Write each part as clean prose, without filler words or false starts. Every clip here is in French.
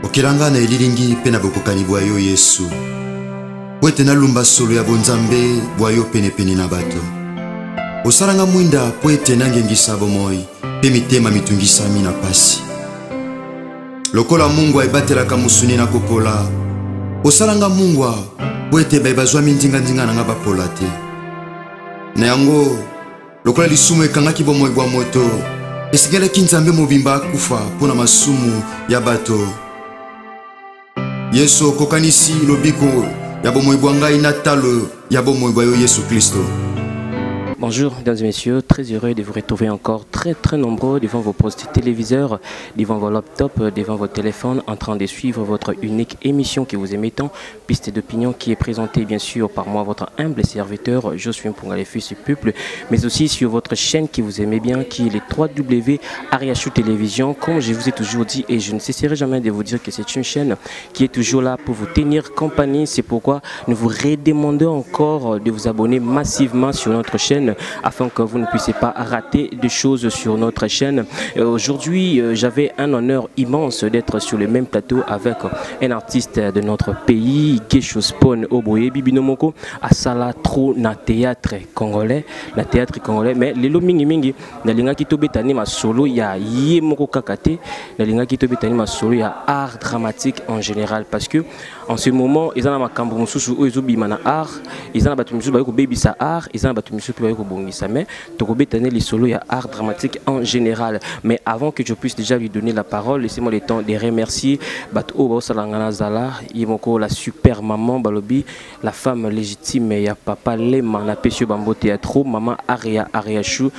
Okilanga na elilingi pe na bokokani bwa yo Yesu. Po ete nalumba solo ya bonzambe bwa yo penepene na bato. Osalanga mwinda po ete nangengisa bomoi pe mitema mitungisami na pasi. Lokola Mungu aibatelaka musuni na kopola. Osalanga Mungu po ete bazwa mindinga na bapola te. Na yango lokola lisumu ekangaki bomoi bwa moto. Esigelaki nzambe mobimba akufa pona masumu ya bato. Yesu kokanisi lobiko ya bomoi bwa ngai na talo ya bomoi bwa yo Yesu Kristo. Bonjour mesdames et messieurs, très heureux de vous retrouver encore très nombreux devant vos postes téléviseurs, devant vos laptops, devant vos téléphones, en train de suivre votre unique émission que vous aimez tant, Piste d'opinion, qui est présentée bien sûr par moi, votre humble serviteur, Josué Mpunga, le fils du peuple, mais aussi sur votre chaîne que vous aimez bien, qui est les www.ariachou Télévision. Comme je vous ai toujours dit, et je ne cesserai jamais de vous dire que c'est une chaîne qui est toujours là pour vous tenir compagnie. C'est pourquoi nous vous redemandons encore de vous abonner massivement sur notre chaîne, afin que vous ne puissiez pas rater des choses sur notre chaîne. Aujourd'hui, j'avais un honneur immense d'être sur le même plateau avec un artiste de notre pays, Geshospon Oboye Bibinomoko, à Sala Tro na théâtre congolais, mais les lomingi mingi, na linga kitobetani ma solo ya yemoko kakate, na linga kitobetani ma solo ya art dramatique en général, parce que en ce moment, ils ont ma cambo mususu oezobi mana art, ils ont batu mususu ba ko baby sa art, ils ont batu mususu mais Tokobetane les solos, il y a art dramatique en général. Mais avant que je puisse déjà lui donner la parole, laissez-moi le temps de remercier Bato Salangana Zala, Yemoko, la super maman Balobi, la femme légitime, il y a papa Lema, la Pessio Bambo Théâtre, maman Ariachou,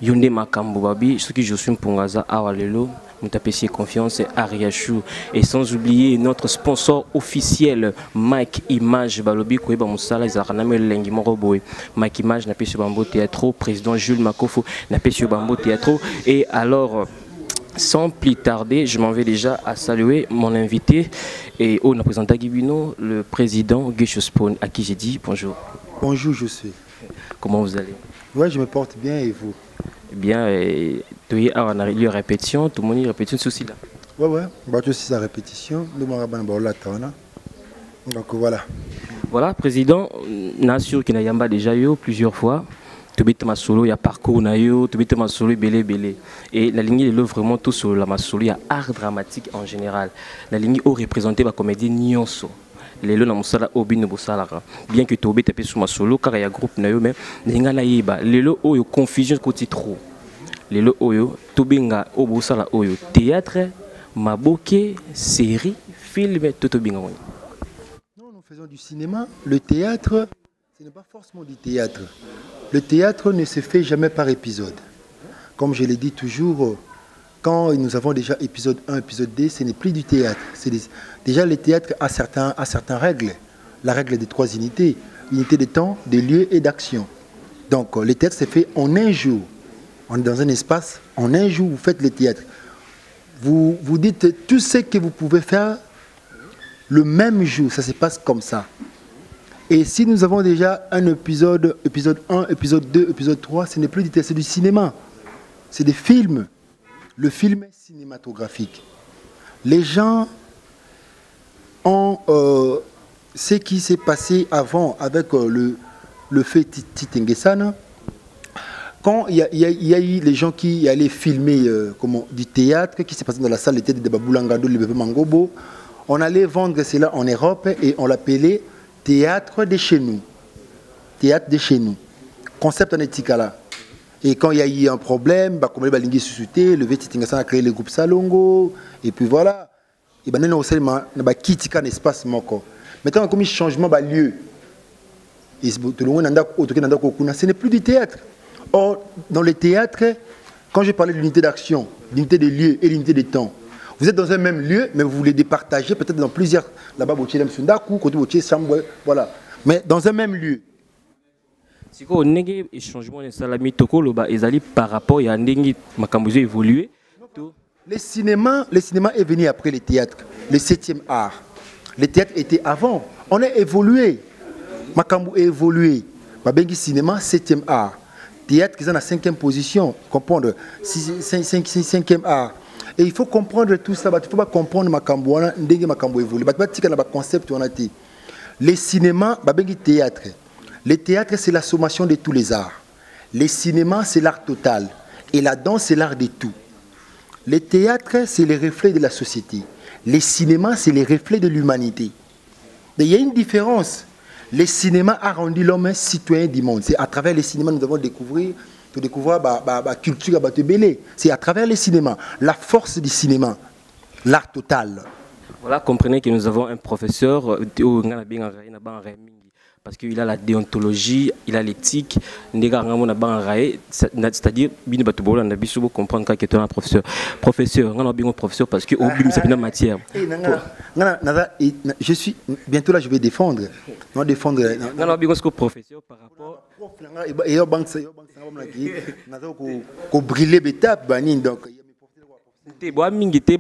Yonde Makambo Babi, ce qui je suis Mpungaza Awalelo. Moutapessier Confiance et Ariachou, et sans oublier notre sponsor officiel Mike Image Balobi Koueba Moussala Zaraname Lengi Moroboé. Mike Image n'a pas sur Bambo Théâtre, président Jules Makofo n'a pas sur Bambo Théâtre. Et alors, sans plus tarder, je m'en vais déjà à saluer mon invité et on a présenté Guibino, le président Geshospon, à qui j'ai dit bonjour. Bonjour, je suis. Comment vous allez? Ouais, je me porte bien, et vous? Bien, on a eu répétition, tout le monde a répétition souci là. Ouais, bah tu sais sa répétition, donc voilà. Voilà, président, Nassur qui n'a yamba déjà eu plusieurs fois. Tu bêtes ma solo, il y a parcours na yo, tu bêtes ma solo belé. Et la ligne est vraiment tout sur la solo, il y a art dramatique en général. La ligne est représentée par comédie Nyonso. Lelo na musala obino bosalara bien que tobe tapé sur ma solo car il y a groupe na yo mais ninga na yeba lelo oyo confusion côté trop lelo oyo tobenga obosala oyo théâtre maboke série film tout binga. Non, nous faisons du cinéma. Le théâtre, ce n'est pas forcément du théâtre. Le théâtre ne se fait jamais par épisode. Comme je l'ai dit toujours, quand nous avons déjà épisode 1, épisode 2, ce n'est plus du théâtre. Déjà, le théâtre a certaines règles. La règle des 3 unités. Unité de temps, de lieu et d'action. Donc, le théâtre se fait en un jour. On est dans un espace, en un jour, vous faites le théâtre. Vous dites tout ce que vous pouvez faire le même jour. Ça se passe comme ça. Et si nous avons déjà un épisode 1, épisode 2, épisode 3, ce n'est plus du théâtre, c'est du cinéma. C'est des films. Le film est cinématographique. Les gens ont ce qui s'est passé avant avec le fait Titengesana. Quand il y a eu les gens qui allaient filmer du théâtre, qui s'est passé dans la salle de Baboulangado, le bébé Mangobo, on allait vendre cela en Europe et on l'appelait théâtre de chez nous. Théâtre de chez nous. Concept en Etikala. Et quand il y a eu un problème, comme les suscité, le Vétitingassan a créé le groupe Salongo, et puis voilà. Et bien, nous avons quitté un espace. Maintenant, comme il y a un changement de lieu, ce n'est plus du théâtre. Or, dans le théâtre, quand je parlais de l'unité d'action, l'unité de lieu et l'unité de temps, vous êtes dans un même lieu, mais vous voulez départager peut-être dans plusieurs. Là-bas, voilà. Mais dans un même lieu. Si vous avez un changement de salami par rapport à un makambozo évolué. Le cinéma est venu après le théâtre, le 7e art. Le théâtre était avant. On a évolué. Makambo a évolué. Babengi cinéma, 7e art. Théâtre qui est dans la 5e position. Comprendre 5e art. Et il faut comprendre tout ça. Il ne faut pas comprendre makambo ndenge makambo évolue. Il faut que concept on a dit. Les cinémas, le théâtre. Le théâtre, c'est la sommation de tous les arts. Les cinémas, c'est l'art total. Et la danse, c'est l'art de tout. Le théâtre, c'est les reflets de la société. Les cinémas, c'est les reflets de l'humanité. Il y a une différence. Le cinéma a rendu l'homme un citoyen du monde. C'est à travers les cinémas que nous devons découvrir la culture de Bélé. C'est à travers les cinémas. La force du cinéma. L'art total. Voilà, comprenez que nous avons un professeur parce qu'il a la déontologie, il a l'éthique, c'est-à-dire comprendre quand tu es un professeur. Professeur, professeur parce que c'est une matière. Je suis bientôt là, je vais défendre. Non défendre. Professeur par rapport. Et brûler l'étape, donc. Boa mingité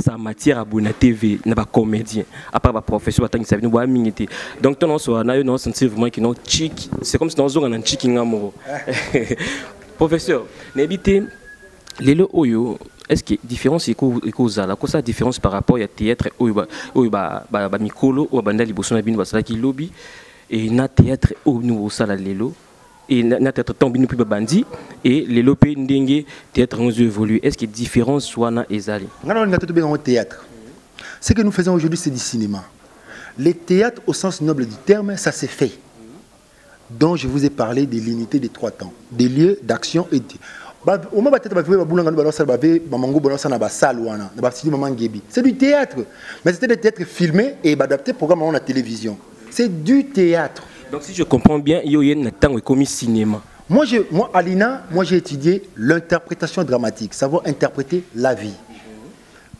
sa matière à bona TV na ba comédien à part ba professeur tant que ça vient boa mingité donc ton so na yo non sentir vraiment que non chic c'est comme si dans un chic ngamo professeur n'habité lelo oyo est-ce que différence iko zala ko ça différence par rapport à théâtre oyo ba mikolo ou banda liboso na bino basala ki lobby et na théâtre au nouveau sala lelo et notre temps bien plus bandi et les lopé ndenge théâtre nous évolue est-ce qu'il y a différence soit na ezali au théâtre ce que nous faisons aujourd'hui c'est du cinéma le théâtre au sens noble du terme ça s'est fait dont je vous ai parlé de l'unité des 3 temps des lieux d'action et c'est du théâtre mais c'était des théâtres filmés et adaptés programme à la télévision c'est du théâtre. Donc si je comprends bien, il y a un temps comme cinéma. Moi, Alina, j'ai étudié l'interprétation dramatique, savoir interpréter la vie.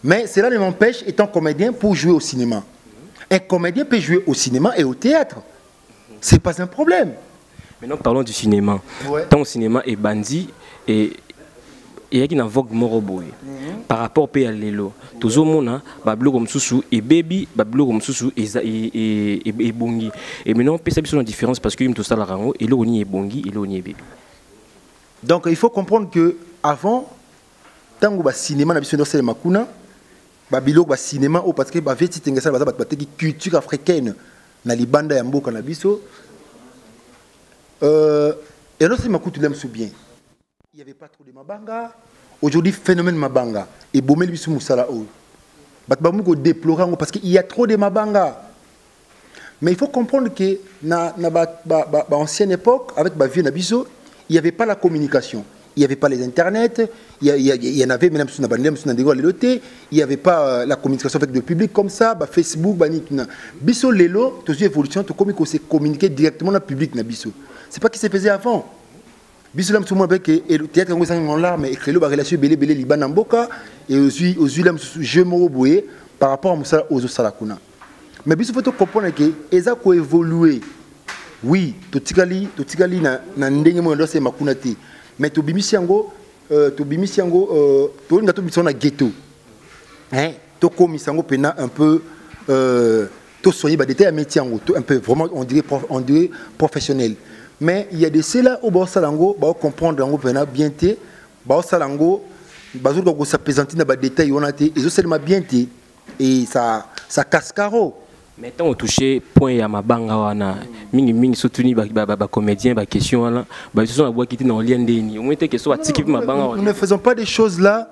Mais cela ne m'empêche, étant comédien, pour jouer au cinéma. Un comédien peut jouer au cinéma et au théâtre. Ce n'est pas un problème. Maintenant, parlons du cinéma. Ouais. Tant au cinéma est bandit et il y a une vogue moroboy. Par rapport au pays à l'élo. Toujours mon bablo comme sousou et baby bablo comme sousou et bongi. Et maintenant on peut savoir la différence parce que il me tout ça la rango et là on y est bongi et là on y est baby. Donc il faut comprendre que avant tant que cinéma na biso dans makuna babilo cinéma au parce que ba veti tengesa ba culture africaine na libanda ya mboka na biso et là c'est makutu l'aime sou bien. Il n'y avait pas trop de mabanga. Aujourd'hui, phénomène mabanga. Et Bomel Bissou Moussala ou. Déplorant parce qu'il y a trop de mabanga. Mais il faut comprendre que dans l'ancienne époque, avec ma vie Nabiso, il n'y avait pas la communication. Il n'y avait pas les internets. Il y en avait, même si on il n'y avait pas la communication avec le public comme ça, Facebook, Biso Lelo, toute évolution, tout comme il s'est communiqué directement dans le public Nabiso. Ce n'est pas ce qui se faisait avant. Bisolam tout avec et le théâtre en là mais écrit la relation belé liban namboka et aux yeux je me par rapport à Moussa aux Salakuna. Mais biso faut comprendre que eza ko évoluer. Oui, to tikali na ndenge mo ndo se makunati. Mais to bimisiango to ngato bisona ghetto. Hein, to komisango pena un peu to soigner ba détail métier un peu vraiment on dirait professionnel. Mais il y a des ceux-là où Salango va comprendre bien té, Salango bazour ça présente dans des détails on a été ils ont seulement bien té et ça cascaro. Maintenant on touché point ya mabanga wana mingi soutenu ba comédien ba question là ba sont bois qui dans lien ndeni au moins que soit tiki mabanga wana. Nous ne faisons pas des choses là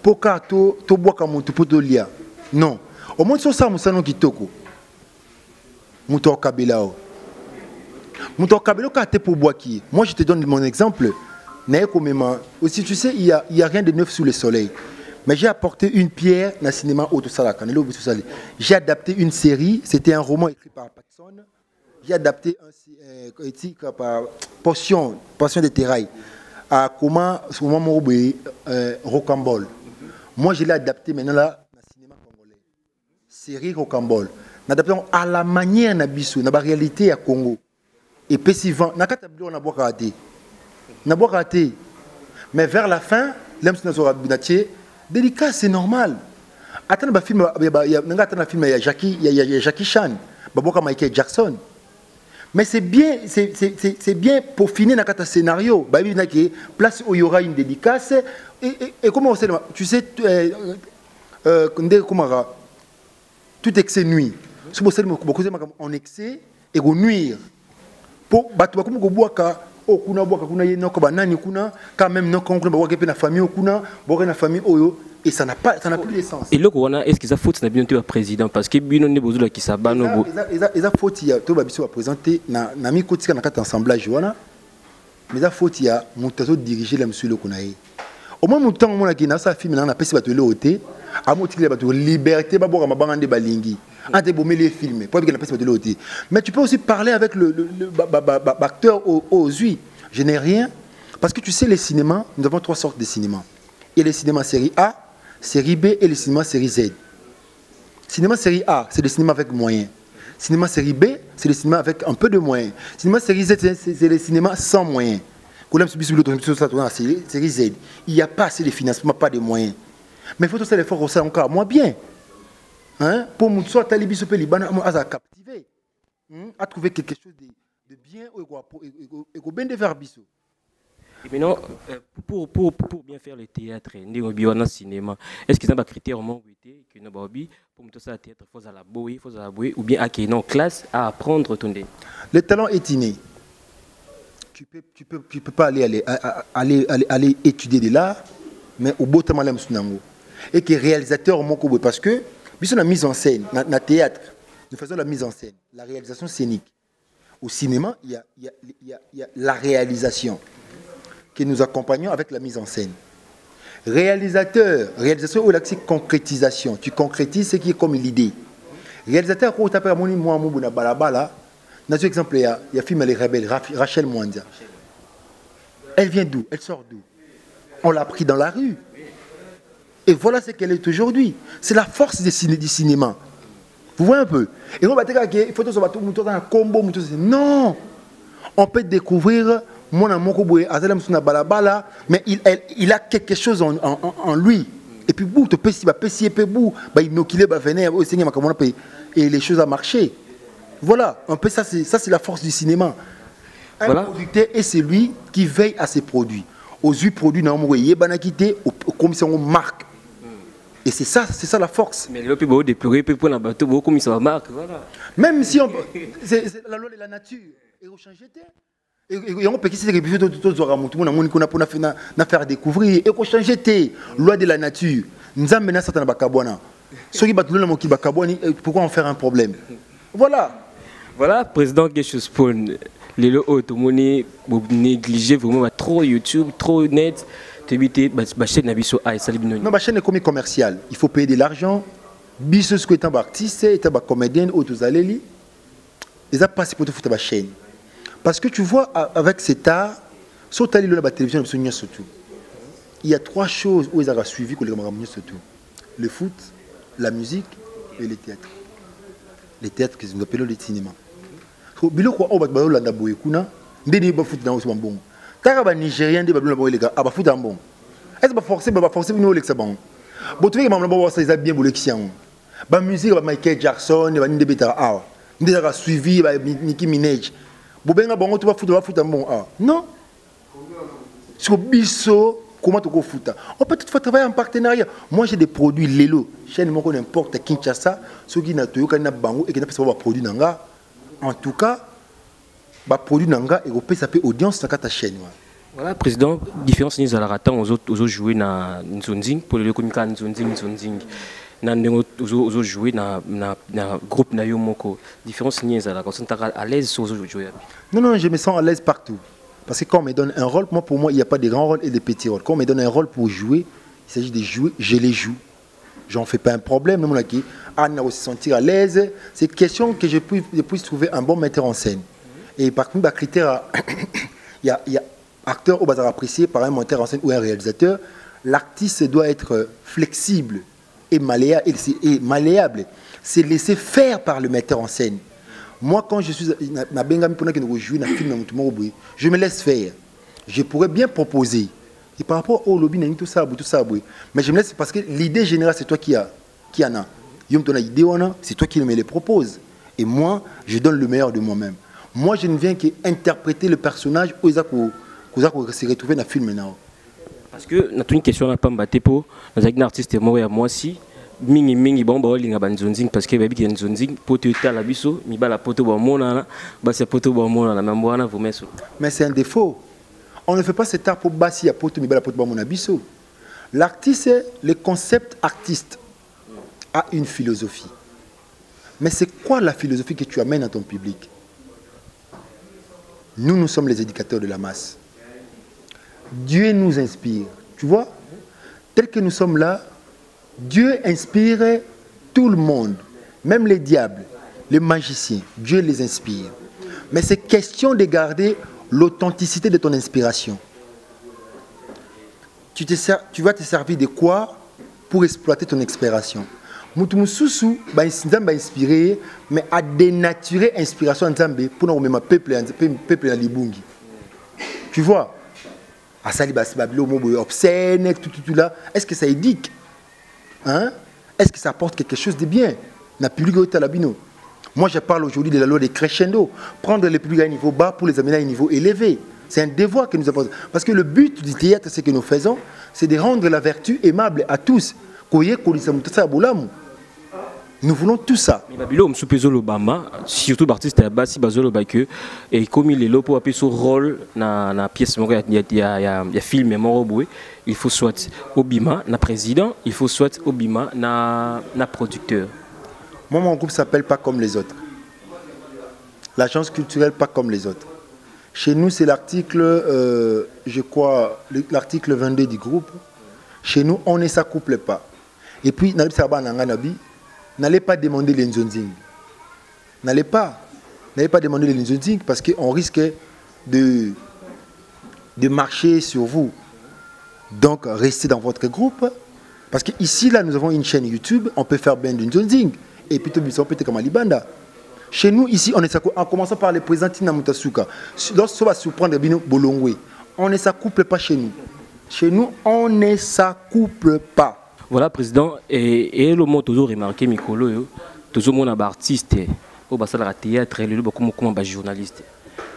pour to bois comme tout pour lia. Non. Au moins sur ça musano kitoko. Muto kabilao. Moi, je te donne mon exemple. Aussi, tu sais, il n'y a rien de neuf sous le soleil. Mais j'ai apporté une pierre dans le cinéma Auto-Salaka. J'ai adapté une série. C'était un roman écrit par Patson. J'ai adapté un titre par Potion de Terrail. À comment Rocambole. Moi, je l'ai adapté maintenant là dans le cinéma congolais. Série Rocambole. Adapté à la manière de la réalité à Congo. Et puis suivant, on a raté. Mais vers la fin, l'homme délicat, c'est normal. Attends, il y a Jackie Chan, Michael Jackson. Mais c'est bien pour finir dans un scénario. Place où il y aura une dédicace. Et comment on sait, tu sais, tout excès nuit. Si vous savez, en excès et vous nuire. Pour battre comme quand même non la famille la famille et ça n'a plus de sens. Et là est-ce qu'ils a faute na bien le président parce que bino ne besoin qui sabano ils a faute ya to babiso présenter na mi kotika na kata assemblage wana mais a faute ya montazo diriger la monsieur le konaye au moins mon temps mon qui na sa film na pesi bato le hoté a motikile bato liberté ba boka mabanga nde balingi ante bomé les films pour que na pesi bato le hoté mais tu peux aussi parler avec le acteur aux yeux. Je n'ai rien parce que tu sais les cinémas, nous avons 3 sortes de cinémas. Il y a les cinémas série A, série B et les cinémas série Z. Cinéma série A, c'est le cinéma avec moyens. Cinéma série B, c'est le cinéma avec un peu de moyens. Cinéma série Z, c'est le cinéma sans moyens. Série Z, il n'y a pas assez de financement, pas de moyens. Mais il faut faire l'effort aussi encore moins bien. Hein? Pour nous, soit Talibi se peut à captiver, à trouver quelque chose de bien et bien de faire bisou. Et maintenant, pour bien faire le théâtre, le cinéma, est-ce qu'ils ont des critères au moins que nous avons pour me faire le théâtre, il faut la bouer, ou bien à qu'il y ait une classe à apprendre ton dé. Le talent est inné. Tu peux pas aller étudier de l'art, mais au beau temps et que réalisateur au moins parce que puisque la mise en scène, dans le théâtre, nous faisons la mise en scène, la réalisation scénique. Au cinéma, il y a la réalisation que nous accompagnons avec la mise en scène. Réalisation ou la concrétisation. Tu concrétises ce qui est comme l'idée. Réalisateur, quand tu appelles moi, balabala, dans un exemple, il y a un film Les Rebelles, Rachel Mwandia. Elle vient d'où? Elle sort d'où? On l'a pris dans la rue. Et voilà ce qu'elle est aujourd'hui. C'est la force du cinéma. Vous voyez un peu? Et on va dire qu'il faut que un combo. Non! On peut découvrir mon amour, mais il a quelque chose en lui. Et puis, et les choses ont marché. Voilà, un peu ça c'est la force du cinéma. Un producteur est celui qui veille à ses produits. Aux yeux produits, comme si on marque. Et c'est ça la force. Mais le plus beau déplorer pour la bateau, beaucoup mis sur la marque, voilà. Même si c'est la loi de la nature. Et on change et on peut quitter les choses de faire découvrir. Et on change la loi de la nature. Nous avons maintenant certains bakabouana. Ceux qui battent le bakabouani, pourquoi en faire un problème? Voilà. Voilà, président Geshuspoon. Les lots, tout le monde négligé vraiment trop YouTube, trop net. Ma chaîne non, ma chaîne est comme commerciale. Il faut payer de l'argent. Biso ce que est un artiste, est un comédien, ou tous allez ils ont passé pour te foutre ma chaîne. Parce que tu vois, avec cet art, sauf aller la télévision, il y a 3 choses où ils ont suivi que les surtout. Le foot, la musique et le théâtre. Les théâtres que nous appelons le cinéma. Bilo quoi, on va te la boyekuna, ndeni ba foot na aussi bon. Taka ba Nigérien de babula boy les gars, aba foot en bon. Est-ce pas forcer nous les bon. Bon tu veux que maman ba ça ils a bien boulé kian. Ba musique ba Michael Jackson, ba ndé beta ah. Ndé ka suivi ba Nicki Minaj. Bo benga bon tu va foot en bon ah. Non. Sur biso comment tu go foot. On peut toutefois travailler en partenariat. Moi j'ai des produits Lelo, chaîne mon n'importe Kinshasa, ceux qui na toyoka na bango et qui na pas savoir produit nanga. En tout cas, bah produit nanga et on peut s'appeler audience dans ta chaîne. Voilà, président, différence ni zalarata aux autres jouer na Nzonzing pour le communiquer Nzonzing. Na aux autres jouer na groupe na yomoko. Différence ni zalarata. On s'entend à l'aise sur aux autres jouer. Non, je me sens à l'aise partout. Parce que quand on me donne un rôle, pour moi, il n'y a pas de grands rôles et de petits rôles. Quand on me donne un rôle pour jouer, il s'agit de jouer, je les joue. J'en fais pas un problème. Anna aussi sentir à l'aise. C'est question que je puisse trouver un bon metteur en scène. Et par contre, le critère, il y a acteur au bazar apprécié par un metteur en scène ou un réalisateur. L'artiste doit être flexible et malléable. C'est laissé faire par le metteur en scène. Moi, quand je suis je me laisse faire. Je pourrais bien proposer. Et par rapport au lobby, tout ça. Mais je me laisse parce que l'idée générale, c'est toi qui en a. C'est toi qui me les proposes. Et moi, je donne le meilleur de moi-même. Moi, je ne viens qu'interpréter le personnage où ils se retrouver dans le film maintenant. Parce que, nous une question à Pambaté pour un artiste, moi, moi aussi. Mingi bon ba linga banzonzing parce que baby ki nzonzing poto etala biso mi bala poto ba mona ba se poto ba mona na mbwana vous messo. Mais c'est un défaut. On ne fait pas cet art pour basi à poto mi bala poto ba mona biso. L'artiste, le concept artiste a une philosophie. Mais c'est quoi la philosophie que tu amènes à ton public? Nous sommes les éducateurs de la masse. Dieu nous inspire. Tu vois, tel que nous sommes là, Dieu inspire tout le monde, même les diables, les magiciens. Dieu les inspire. Mais c'est question de garder l'authenticité de ton inspiration. Tu vas te servir de quoi pour exploiter ton inspiration? Mutumusoussou va inspirer, mais à dénaturer l'inspiration Nzambe pour nous mettre peuple à Libungi. Tu vois? À Salibas Babilo, obscène, tout là. Est-ce que ça éduque? Hein? Est-ce que ça apporte quelque chose de bien? Moi, je parle aujourd'hui de la loi des crescendo. Prendre les publics à un niveau bas pour les amener à un niveau élevé. C'est un devoir que nous avons. Parce que le but du théâtre, ce que nous faisons, c'est de rendre la vertu aimable à tous. Nous voulons tout ça. Surtout l'artiste Bassi Bazolo Baque et comme il est là pour appuyer son rôle dans la pièce, il y a film Moroboué, il faut soit Obima, na président, il faut soit Obima, na producteur. Moi, mon groupe s'appelle Pas comme les autres. L'agence culturelle Pas comme les autres. Chez nous, c'est l'article, je crois, l'article 22 du groupe. Chez nous, on ne s'accouple pas. Et puis, n'allez pas demander les nzonzing. N'allez pas demander les nzonzing parce qu'on risque de marcher sur vous. Donc, restez dans votre groupe. Parce qu'ici, là, nous avons une chaîne YouTube. On peut faire bien du nzonzing. Et puis, on peut être comme Alibanda. Chez nous, ici, en commençant par les présidents Tina Mutasuka. Lorsqu'on va surprendre Bino Bolongwe, on ne s'accouple pas chez nous. Chez nous, on ne s'accouple pas. Voilà, président, et le mot toujours remarqué, Mikolo, toujours mon artiste, au bassin de théâtre, le beaucoup comme journaliste.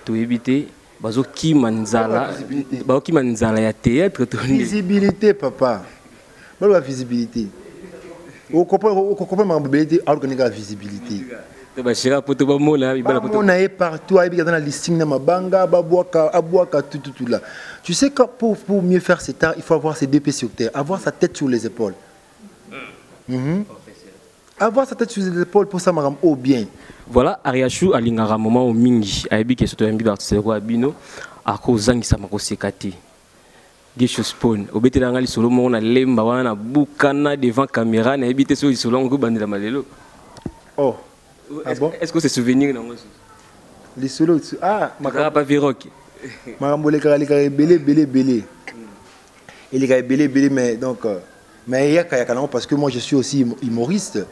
Tout éviter, bazo qui manzala, bazo qui manzala ya théâtre. Visibilité, papa. La visibilité. Au comprend ma mobilité, alors qu'on a la visibilité. On est partout, dans la listing de ma banga, abouaka, tout là. Tu sais que pour mieux faire cet art, il faut avoir ses deux pieds sur terre, avoir sa tête sur les épaules. Avoir sa tête sur les épaules pour ça m'a au bien. Voilà, Ariachou alingara moment au mingi, aibi que soto yambi artiste roi bino, a kozangi sa mako sekati. Gesho spawn, obete na ngali solo mo na lemba wana bukana devant caméra na ebité so solo ngo bandela malelo. Oh. Ah bon? Est-ce que c'est souvenir dans moi? Les solos, ma pas viroc. Marambolé carré belé. Et les gars belé mais donc mais il y a parce que moi je suis aussi humoriste.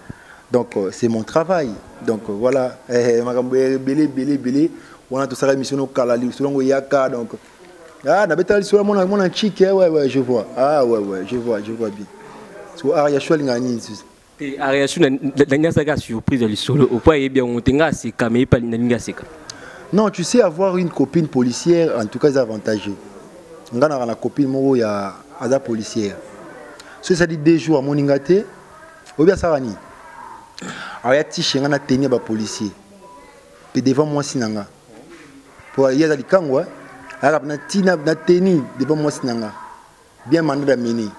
Donc c'est mon travail. Donc voilà, marambolé belé on a tout ça émission au Kalali selon Yaka donc na betal sur mon chic ouais je vois. Ah ouais je vois bien. So Aria Choualinga ni. Non, tu sais, avoir une copine policière, en tout cas, c'est avantageux. On a une copine, il y a une policière. Si ça dit 2 jours à mon ingate, ou bien ça va ni. Alors, il y a petit chien, on a tenu un policier. Puis devant moi, sinanga. Pour aller à l'Ikangwa, alors, on a tenu devant moi, sinanga. Bien mandat d'amener.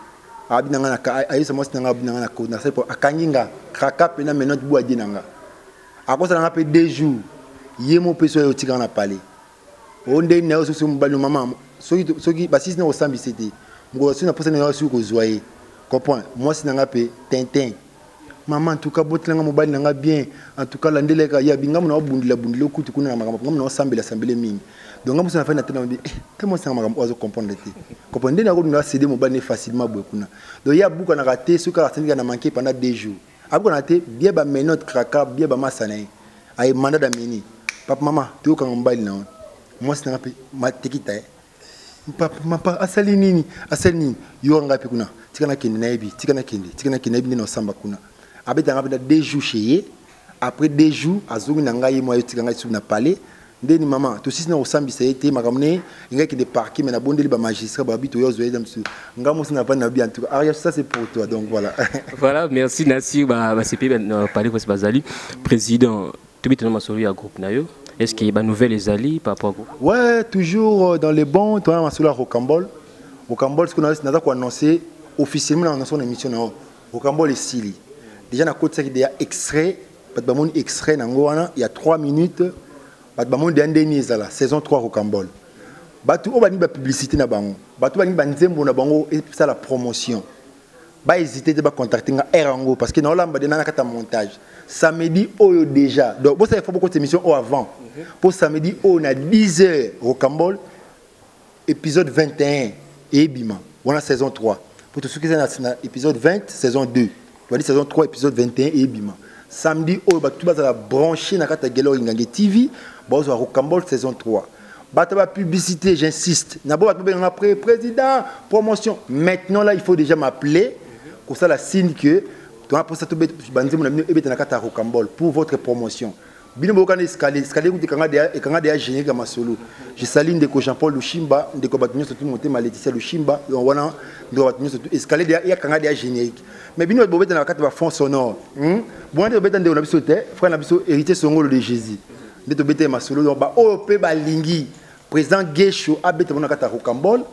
Abinanga ayisa mosi nanga abinanga na ko na sepo akanyinga kraka pena menot bu adinanga akosa nanga pe 2 jours yemo peso yo tika na parler onde na yo so mbalo mama soki basisi na osambi c'était ngo so na posa na yo su ko zoyer comprends moi sinanga pe tintin maman en tout cas botlanga mobali nanga bien en tout cas landeleka ya bingamu na obundila kutu kuna na makambo ngamu na osambela mingi donc ngamu na fa na tena mbi tellement ça makambo ozo comprendre te comprendre na ko na céder mobali facilement bwekuna donc ya buka na raté ce ka raté na manqué pendant 2 jours après on a été bien ba menote kraka bien ba masana ay mandat d'ameni papa maman tu ko mobali na moi c'est na pe ma tekita papa asali nini yo ngapi kuna tikana kindi na ebi tikana kindi na samba kuna abeta ngabeta 2 jours chez après 2 jours azungu na ngai moi yotika ngai na palais ndeni maman to sisi na osambisa ete makamne inga ki de parquet mais na bondeli ba magistrat ba bito yozo edam su ngamo sina pas na bien en tout cas ça c'est pour toi donc voilà. Voilà, merci Nassir ba CP parler ko bazali président to bito na masolo ya groupe na yo. Est-ce qu'il y a une nouvelle Ezali par rapport à vous? Ouais, toujours dans les bons, tu as un Rocambole. Rocambole, ce qu'on a annoncé officiellement dans son émission, Rocambole est Sili. Déjà, dans côté il y a extrait, il y a 3 minutes, il y a une saison 3 Rocambole. Batu obani ba publicité na bango. Batu bani banzembo na bango et ça la promotion. Ba hésiter de ba contacter nga Erango parce que dans là ba na kata montage. Samedi oyo déjà. Donc vous savez faut beaucoup d'émissions au avant. Pour samedi on a 10h Rocambole épisode 21 et Bima. On a saison 3. Pour tous ceux qui sont dans épisode 20 saison 2. On dit saison 3 épisode 21 et Bima. Samedi oyo ba tout ba brancher na kata Gelo Ngange TV, ba zo Rocambole saison 3. Bataba publicité, j'insiste. D'abord, après président, promotion. Maintenant, là, il faut déjà m'appeler. Pour ça, la signe que tu as pour ça, pour votre promotion. Bino boka escalier kuti kanga de générique ma solo. Je salue ndeko Jean-Paul Lushimba, ndeko batunyo surtout monter ma Laetitia Lushimba, wana ndeko batunyo surtout escalier de ya kanga de générique. Mais bino bobeta na kati ba fond sonore. Bon ndeko beta ndeko na biso te, frère na biso hérité songolo de Jésus. Ndeko beta ma solo donc ba OP ba lingi. Président Gesho abeta mona kata Rocambole.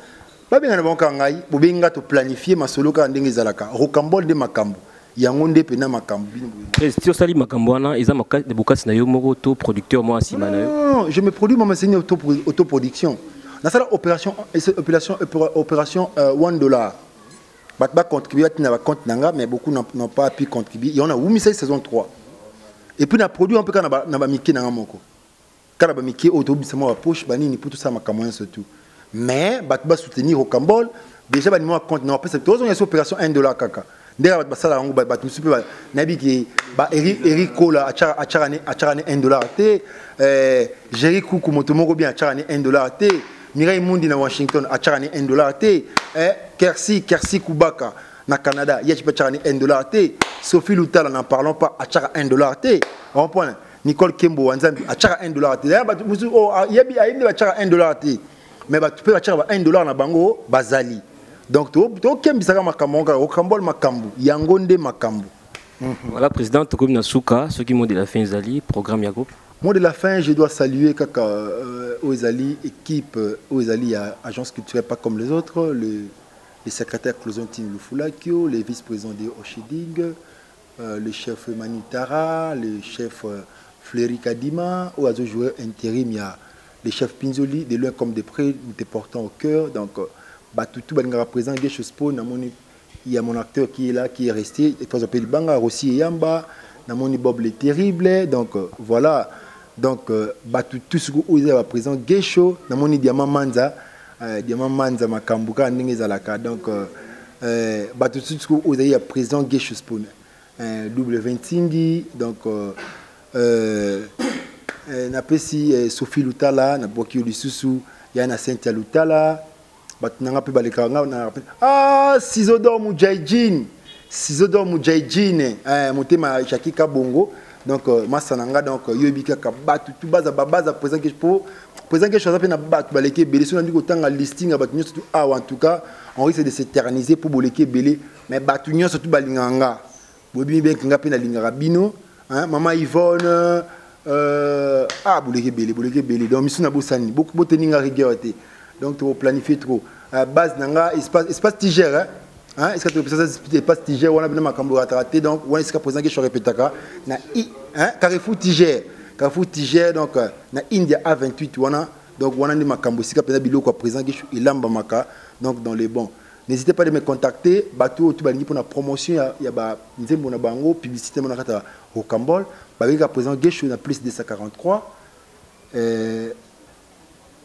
Ba benga na banka ngai, bo benga to planifier ma solo ka ndenge zalaka. Rocambole de makambo. Yangonde pena makambo. Président Sali makambo wana eza makati de bokasi na yo moko to producteur moi asima na yo. Non, je me produis moi c'est autoproduction. Dans ça opération $1. Batba contribuer à compte nanga mais beaucoup n'ont pas pu contribuer. Il y en a Wumisa saison 3. Et puis on a produit un peu quand na ba miki nanga moko. Quand on a mis autobus à poche, banini pour tout ça, ma camoin surtout. Mais, on soutenir au Cambodge, déjà, on a compte, on a fait cette opération $1 kaka. D'ailleurs, on a dit Eric Kola a charane $1. Jerry Koukou Motomoro bien a charane $1. Mireille Mundi na Washington a charane $1. Kersi Kubaka na Canada, il y a charane $1. Sophie Loutala, n'en parlons pas, a charane $1. On point. Nicole Kembo Wanzambi a charge $1. D'ailleurs, il y a $1. Mais tu peux acheter $1 na bango bazali. Donc, tu Kembi Saka Makamonga, Rocambole Makambu, Yangonde Makambu. Voilà, président Tokoum Nasuka, ceux qui m'ont de la fin Zali, programme Yago. Moi de la fin, je dois saluer Kaka Ozali, équipe Ozali, agence culturelle pas comme les autres, les secrétaires Closontine Lufulakio, les vice-présidents de Oshiding, le chef Manitara, le chef Fleury Kadima, ou à ce joueur intérim, il y a les chefs Pinzoli, de loin comme de près, nous te portons au cœur. Donc, tout le présent, il y a mon acteur qui est là, qui est resté. Il faut s'appeler Banga, Rossi et Yamba, Namoni Bob le terrible. Donc, voilà. Donc, tout ce que vous avez présent, Gesho, Namoni Diamant Manza, Makambuka, Nengezalaka. Donc, tout ce que vous avez présent, Gesho Spoon, double 25, donc, na pesi Sophie Lutala na Bokio Lisusu ya na Cynthia Lutala batnanga pe baleka na Sizodor Mujahideen motema Shakika Bongo donc masananga donc yobika ka batu tout baza présent que pour présent que chose pe na batu baleke belé so ndiko tanga listing batu nyonso tout en tout cas on risque de s'éterniser pour boleke belé mais batu nyonso tout balinganga bobi bien kinga pe na lingara bino maman Yvonne bouleke belé donc misuna bosani beaucoup teninga rigueur té donc tu planifier trop base nanga espace tigère est-ce que tu peux espace tigère on a bien makambo raté donc on est présent que je répétaka na Carrefour tigère donc na India A28 wana donc on a ni makambo sika pena biloko présent que ilamba maka donc dans les bons. N'hésitez pas à me contacter bateau tout balingi pour la promotion il y a nzembo na bango publicité mon kata au Cambodge avec à présent Gesho na plus de 143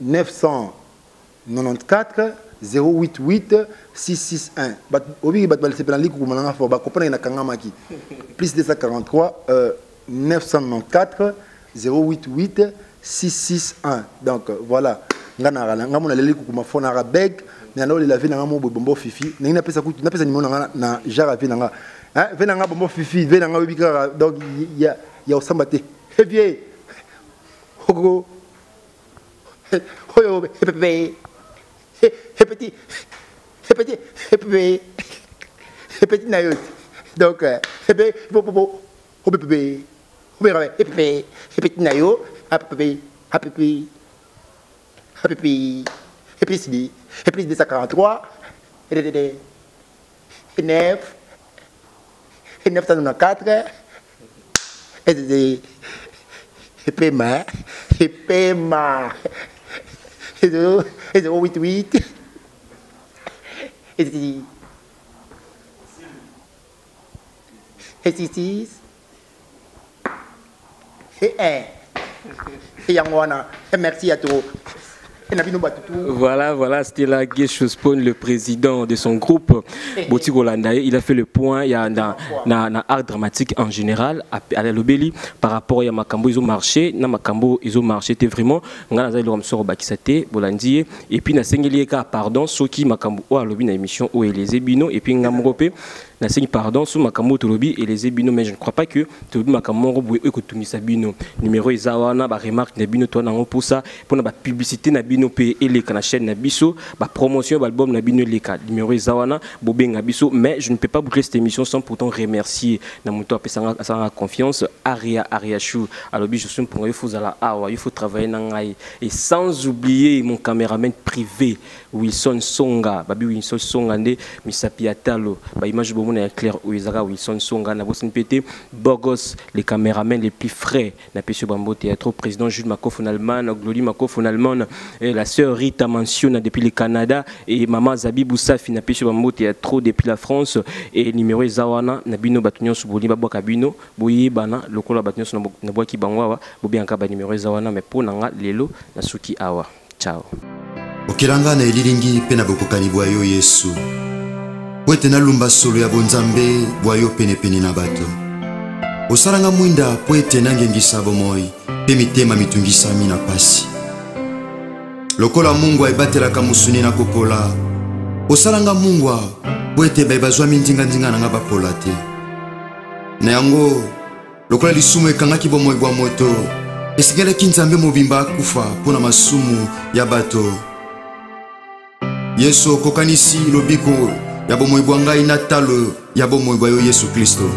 994 088 661 bat obi bat balise penali ko mananga fo ba comprendre na kangama ki plus de 143 994 088 661 donc voilà ngana ngamona leli ko mafona rabeg na no le laver na ngamo bombo fifi na pesa ku na pesa ni mona na jara vi na vena nga bombo fifi vena nga bibika donc il y a osambate vieux Oh, bébé. Petit. Petit naïot. Donc, bébé, bébé. Petit naïot. Bébé. Et puis 243. Et 9. Et 994. Et paiement. Et 088. Et 66. Et 1. Et Yangwana. Et merci à tous. Voilà, c'était là Guécho Spawn, le président de son groupe Boti Rolanda. Il a fait le point dans art dramatique en général à la Lobeli par rapport à Makambo. Ils ont marché, c'était vraiment et puis na Sengelieka pardon Soki Makambo à Lobi na émission où les Ebino et puis Ngamrope na sengi pardon sous Makambo Tolobi et les Ebino, mais je ne crois pas que Tolobi Makambo Robo et que Sabino numéro Izawana ba remarque na bino to na pour ça pour na publicité na bino pe et les na chaîne na biso ba promotion album na bino les cas numéro Izawana bobenga biso, mais je ne peux pas boucler cette émission sans pourtant remercier na moto apesanga sa confiance Aria Chou alobi je suis pour il faut ala awa il faut travailler na ngai, et sans oublier mon caméraman privé Wilson Songa babi Wilson Songa nde misapiatalo ba image bomona clair Oizara Wilson Songa na bosin pété Bogos les caméramans les plus frais na Pesio Bambo Théâtre, président Jules Makoff en Allemagne, Gloli Makoff en Allemagne, et la sœur Rita Mention depuis le Canada, et maman Zabi Boussafi na Pesio Bambo Théâtre depuis la France, et numéro Zawana na bino batunyo suboli ba boka bino boyi bana lokola batunyo na boki bangwa bobi anka numéro Zawana mais pour nanga lelo na suki awa. Ciao. Okilanga na elilingi pena bokokani bwayo Yesu. Wete na lumba solo ya bonzambe bwayo pene na bato. Osaranga mwinda poete nangengisa bomoi pe mitema mitungisa mina pasi. Lokola Mungu aibatelaka musuni na kopola. Osaranga Mungu poete baibazwa mindinga na nga bapola te. Na yango lokola lisumu ekangaki bomoi bwa moto. Esigala kinzambe mobimba kufa pona masumu ya bato. Yesu kokanisi lobiko ya bomoi bwa ngai na talo ya bomoi bwa yo Yesu Kristo.